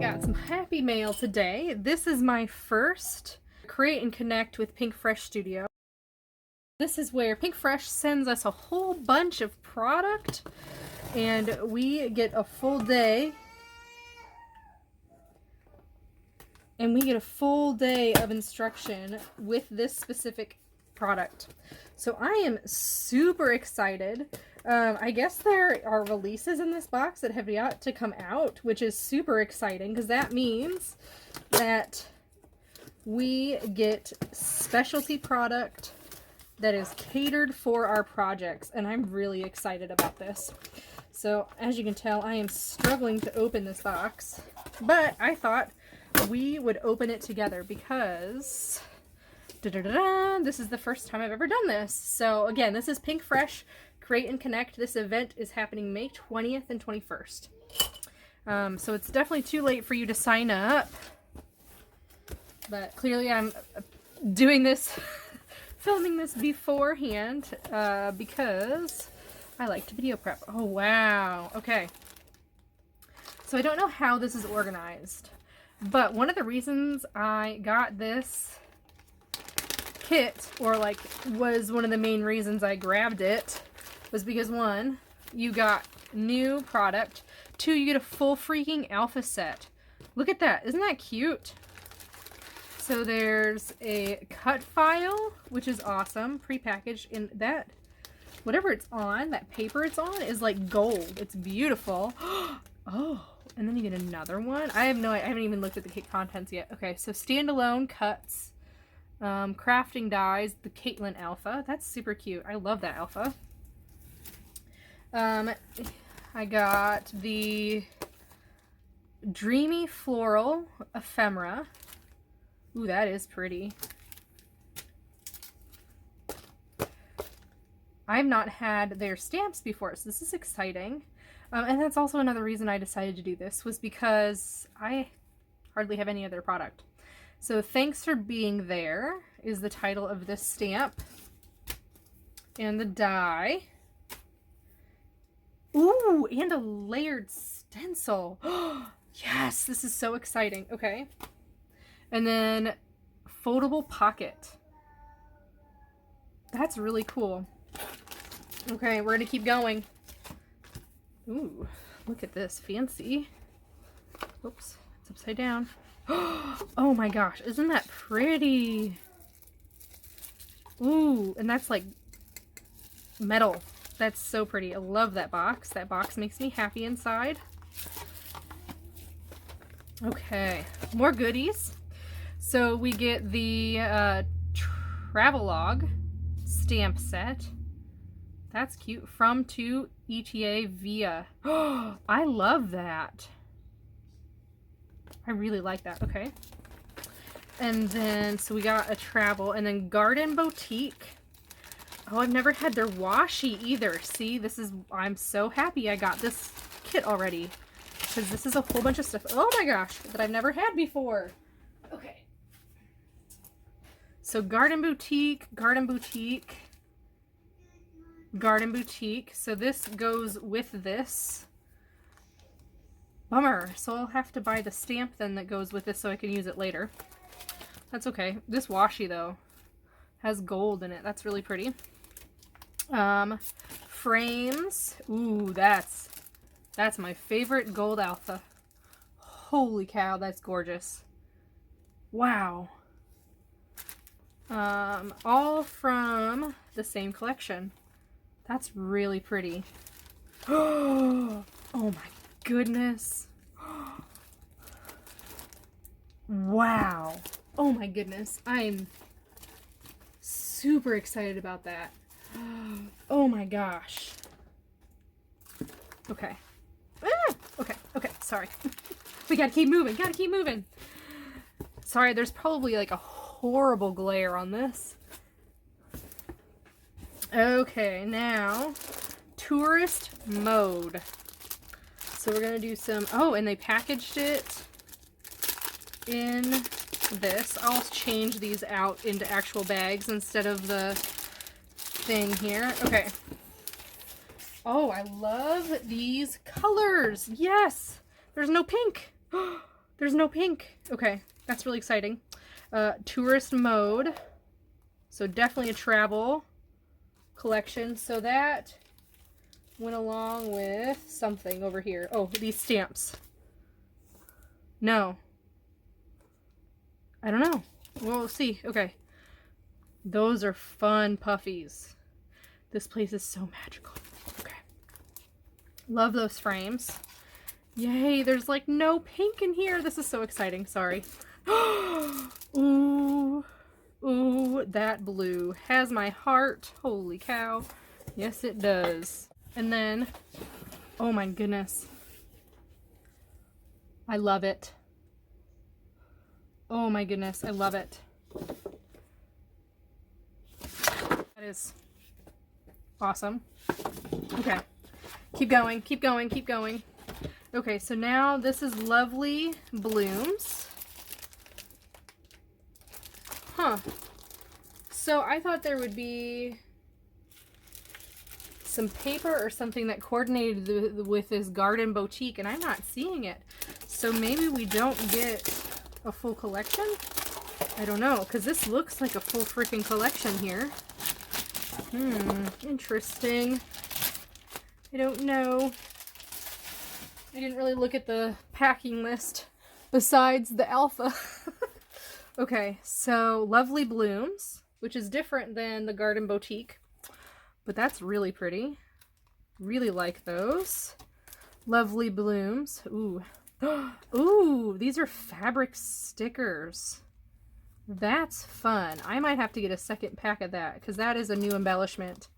got some happy mail today. This is my first Create and Connect with PinkFresh Studio. This is where PinkFresh sends us a whole bunch of product and we get a full day. And we get a full day of instruction with this specific product. So I am super excited. I guess there are releases in this box that have yet to come out, which is super exciting because that means that we get specialty product that is catered for our projects, and I'm really excited about this. So as you can tell, I am struggling to open this box, but I thought we would open it together because this is the first time I've ever done this. So again, this is PinkFresh Create and Connect. This event is happening May 20th and 21st. So it's definitely too late for you to sign up, but clearly I'm doing this filming this beforehand because I like to video prep. Oh wow, okay. So I don't know how this is organized, but one of the reasons I got this kit, or like was one of the main reasons I grabbed it, was because one, you got new product, two, you get a full freaking alpha set. Look at that, isn't that cute? So there's a cut file, which is awesome, prepackaged, and that, whatever it's on, that paper it's on is like gold. It's beautiful. Oh, and then you get another one. I haven't even looked at the kit contents yet. Okay, so standalone cuts, crafting dies, the Caitlin alpha. That's super cute. I love that alpha. I got the Dreamy Floral Ephemera. Ooh, that is pretty. I've not had their stamps before, so this is exciting. And that's also another reason I decided to do this, was because I hardly have any other product. So thanks for being there is the title of this stamp. And the die. Ooh, and a layered stencil. Yes, this is so exciting. Okay. And then foldable pocket. That's really cool. Okay, we're gonna keep going. Ooh, look at this, fancy. Oops, it's upside down. Oh my gosh, isn't that pretty? Ooh, and that's like metal. That's so pretty. I love that box. That box makes me happy inside. Okay, more goodies. So we get the Travelogue stamp set. That's cute. From to ETA via. Oh, I love that. I really like that. Okay. And then, so we got a travel, and then Garden Boutique. Oh, I've never had their washi either. See, this is, I'm so happy I got this kit already, because this is a whole bunch of stuff. Oh my gosh, that I've never had before. Okay. So Garden Boutique, Garden Boutique, Garden Boutique. So this goes with this. Bummer. So I'll have to buy the stamp then that goes with this so I can use it later. That's okay. This washi though has gold in it. That's really pretty. Frames. Ooh, that's my favorite gold alpha. Holy cow, that's gorgeous. Wow. All from the same collection. That's really pretty. Oh my goodness. Wow. Oh my goodness. I'm super excited about that. Oh my gosh. Okay. Ah! Okay, sorry. We gotta keep moving, Sorry, there's probably like a horrible glare on this. Okay, now tourist mode. So we're gonna do some, oh, and they packaged it in this. I'll change these out into actual bags instead of the thing here. Okay. Oh, I love these colors. Yes. There's no pink. There's no pink. Okay, that's really exciting. Tourist mode. So definitely a travel collection. So that went along with something over here. Oh, these stamps. No. I don't know. We'll see. Okay. Those are fun puffies. This place is so magical. Okay. Love those frames. Yay, there's like no pink in here. This is so exciting. Sorry. Ooh. Ooh, that blue has my heart. Holy cow. Yes, it does. And then, oh my goodness. I love it. Oh my goodness, I love it. That is awesome. Okay, keep going, keep going, keep going. Okay, so now this is Lovely Blooms. Huh. So I thought there would be some paper or something that coordinated with this garden boutique, and I'm not seeing it. So maybe we don't get a full collection? I don't know, because this looks like a full freaking collection here. Interesting. I don't know. I didn't really look at the packing list besides the alpha. Okay, so Lovely Blooms, which is different than the Garden Boutique, but that's really pretty. Really like those. Lovely Blooms. Ooh. Ooh, these are fabric stickers. That's fun. I might have to get a second pack of that because that is a new embellishment.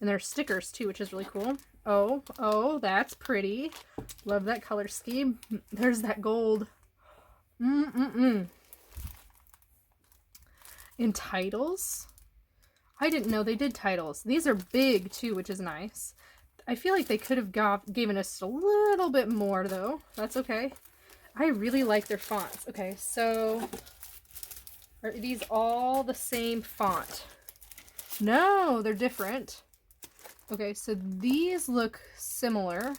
And there's stickers too, which is really cool. Oh, that's pretty. Love that color scheme. There's that gold. In titles? I didn't know they did titles. These are big too, which is nice. I feel like they could have given us a little bit more though. That's okay. I really like their fonts. Okay, so are these all the same font? No, they're different. Okay, so these look similar.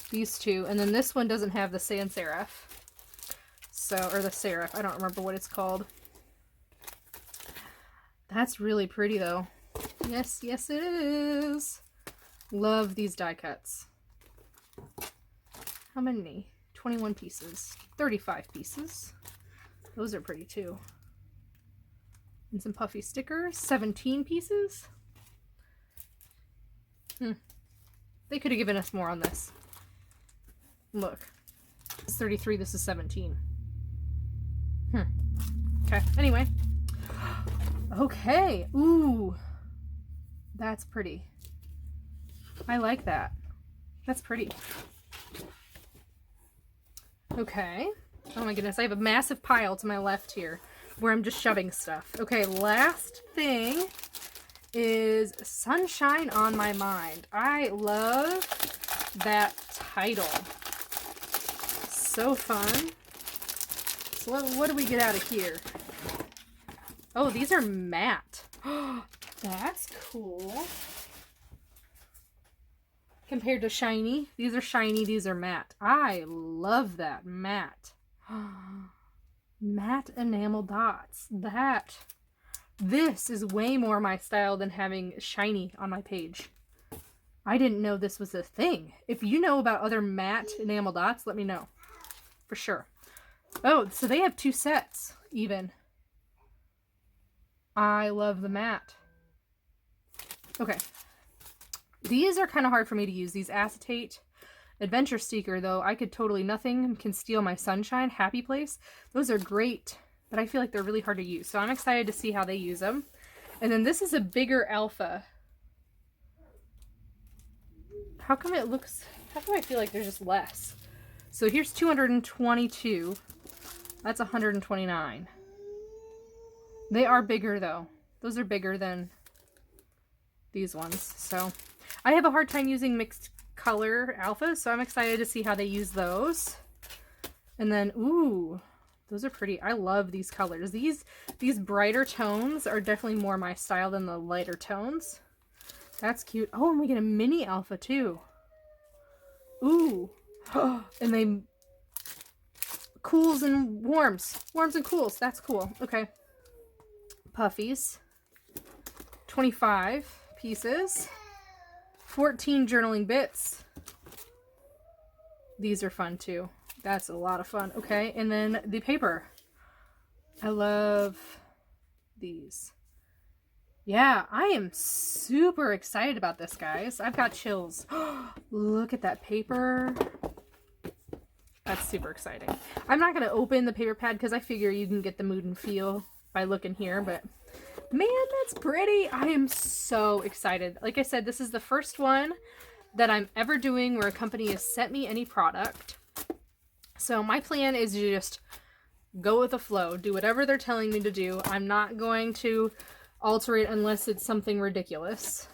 These two, and then this one doesn't have the sans serif. So, or the serif, I don't remember what it's called. That's really pretty though. Yes, yes it is. Love these die cuts. How many? 21 pieces. 35 pieces. Those are pretty too. And some puffy stickers. 17 pieces. They could have given us more on this. Look. It's 33, this is 17. Okay, anyway. Okay. Ooh. That's pretty. I like that. That's pretty. Okay. Oh my goodness, I have a massive pile to my left here where I'm just shoving stuff. Okay, last thing is Sunshine on My Mind. I love that title. So fun. So what do we get out of here? Oh, these are matte. That's cool. Compared to shiny. These are shiny, these are matte. I love that. Matte. Matte enamel dots. This is way more my style than having shiny on my page. I didn't know this was a thing. If you know about other matte enamel dots, let me know. For sure. Oh, so they have 2 sets, even. I love the matte. Okay. These are kind of hard for me to use. These acetate Adventure Seeker, though, I could totally, Nothing Can Steal My Sunshine, Happy Place. Those are great, but I feel like they're really hard to use. So I'm excited to see how they use them. And then this is a bigger alpha. How come I feel like there's just less? So here's 222. That's 129. They are bigger, though. Those are bigger than these ones. So I have a hard time using mixed color alphas, so I'm excited to see how they use those. And then, ooh, those are pretty. I love these colors. These brighter tones are definitely more my style than the lighter tones. That's cute. Oh, and we get a mini alpha too. Ooh. And they cools and warms. Warms and cools. That's cool. Okay. Puffies. 25 pieces. 14 journaling bits. These are fun too. That's a lot of fun. Okay. And then the paper. I love these. Yeah, I am super excited about this, guys. I've got chills. Look at that paper. That's super exciting. I'm not going to open the paper pad because I figure you can get the mood and feel by looking here, but man, that's pretty. I am so excited. Like I said, this is the first one that I'm ever doing where a company has sent me any product. So my plan is to just go with the flow, do whatever they're telling me to do. I'm not going to alter it unless it's something ridiculous.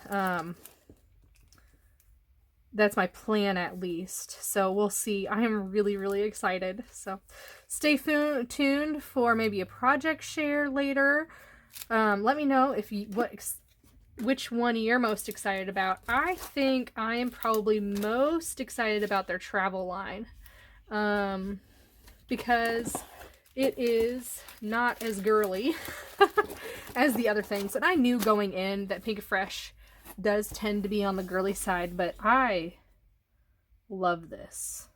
That's my plan at least. So we'll see. I am really, really excited. So stay tuned for maybe a project share later. Let me know if you which one you're most excited about. I think I am probably most excited about their travel line. Because it is not as girly as the other things. And I knew going in that PinkFresh does tend to be on the girly side, but I love this.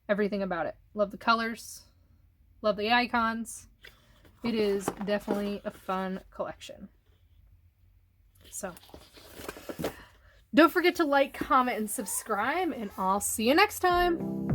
Everything about it. Love the colors. Love the icons. It is definitely a fun collection. So, don't forget to like, comment, and subscribe, and I'll see you next time.